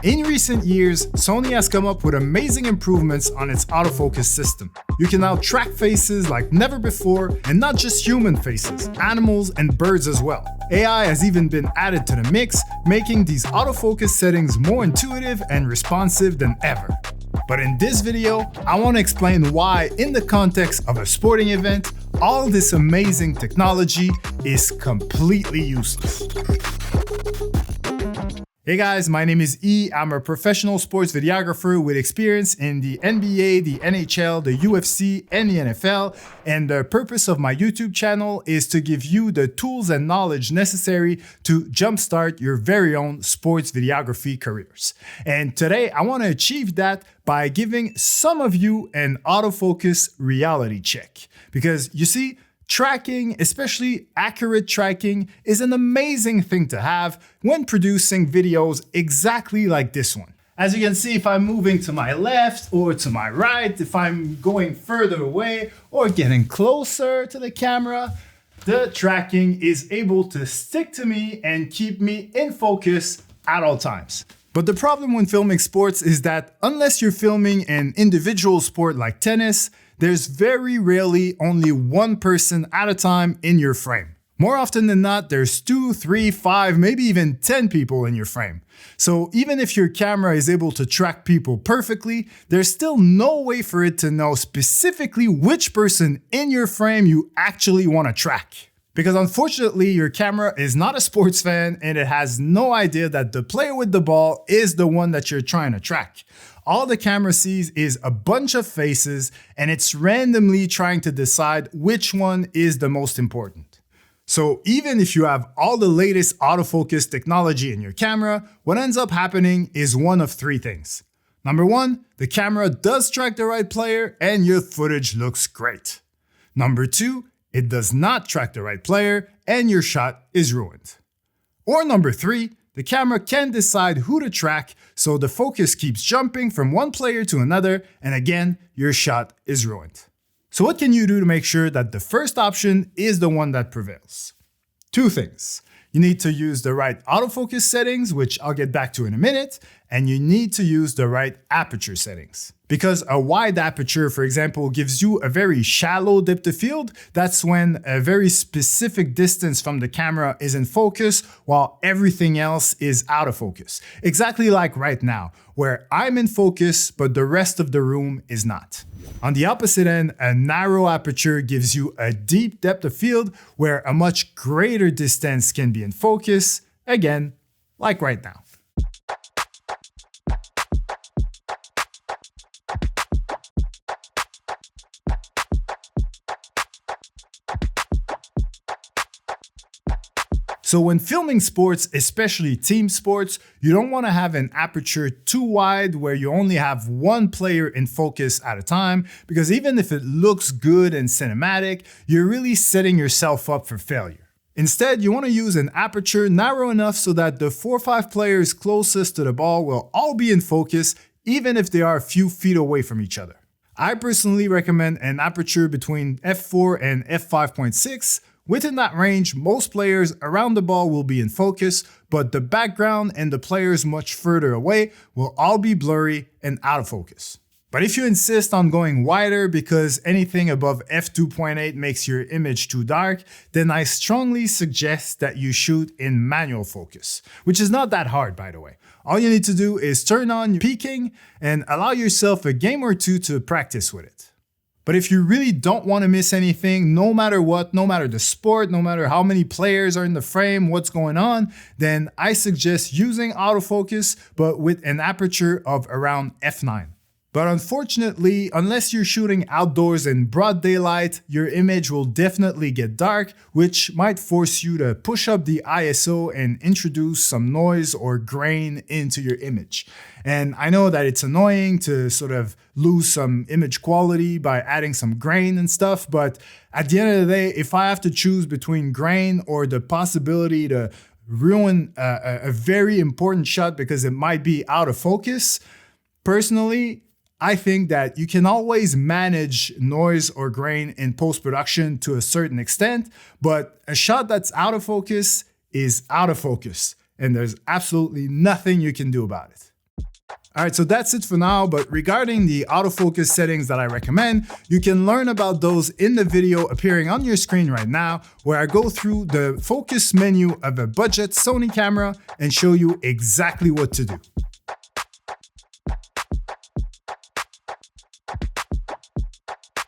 In recent years, Sony has come up with amazing improvements on its autofocus system. You can now track faces like never before, and not just human faces, animals and birds as well. AI has even been added to the mix, making these autofocus settings more intuitive and responsive than ever. But in this video, I want to explain why, in the context of a sporting event, all this amazing technology is completely useless. Hey guys, my name is E. I'm a professional sports videographer with experience in the NBA, the NHL, the UFC, and the NFL. And the purpose of my YouTube channel is to give you the tools and knowledge necessary to jumpstart your very own sports videography careers. And today, I want to achieve that by giving some of you an autofocus reality check. Because you see, tracking, especially accurate tracking, is an amazing thing to have when producing videos exactly like this one. As you can see, if I'm moving to my left or to my right, if I'm going further away or getting closer to the camera, the tracking is able to stick to me and keep me in focus at all times. But the problem when filming sports is that unless you're filming an individual sport like tennis, there's very rarely only one person at a time in your frame. More often than not, there's 2, 3, 5, maybe even 10 people in your frame. So even if your camera is able to track people perfectly, there's still no way for it to know specifically which person in your frame you actually want to track. Because unfortunately, your camera is not a sports fan and it has no idea that the player with the ball is the one that you're trying to track. All the camera sees is a bunch of faces and it's randomly trying to decide which one is the most important. So even if you have all the latest autofocus technology in your camera, what ends up happening is one of three things. Number one, the camera does track the right player and your footage looks great. Number two, it does not track the right player and your shot is ruined. Or number three, the camera can decide who to track, so the focus keeps jumping from one player to another, and again, your shot is ruined. So what can you do to make sure that the first option is the one that prevails? Two things. You need to use the right autofocus settings, which I'll get back to in a minute, and you need to use the right aperture settings. Because a wide aperture, for example, gives you a very shallow depth of field. That's when a very specific distance from the camera is in focus while everything else is out of focus. Exactly like right now, where I'm in focus, but the rest of the room is not. On the opposite end, a narrow aperture gives you a deep depth of field where a much greater distance can be in focus, again, like right now. So when filming sports, especially team sports, you don't want to have an aperture too wide where you only have one player in focus at a time, because even if it looks good and cinematic, you're really setting yourself up for failure. Instead, you want to use an aperture narrow enough so that the 4 or 5 players closest to the ball will all be in focus, even if they are a few feet away from each other. I personally recommend an aperture between f4 and f5.6. Within that range, most players around the ball will be in focus, but the background and the players much further away will all be blurry and out of focus. But if you insist on going wider because anything above f2.8 makes your image too dark, then I strongly suggest that you shoot in manual focus, which is not that hard, by the way. All you need to do is turn on peaking and allow yourself a game or two to practice with it. But if you really don't want to miss anything, no matter what, no matter the sport, no matter how many players are in the frame, what's going on, then I suggest using autofocus, but with an aperture of around f9. But unfortunately, unless you're shooting outdoors in broad daylight, your image will definitely get dark, which might force you to push up the ISO and introduce some noise or grain into your image. And I know that it's annoying to sort of lose some image quality by adding some grain and stuff, but at the end of the day, if I have to choose between grain or the possibility to ruin a very important shot because it might be out of focus, personally, I think that you can always manage noise or grain in post-production to a certain extent, but a shot that's out of focus is out of focus, and there's absolutely nothing you can do about it. All right, so that's it for now, but regarding the autofocus settings that I recommend, you can learn about those in the video appearing on your screen right now, where I go through the focus menu of a budget Sony camera and show you exactly what to do.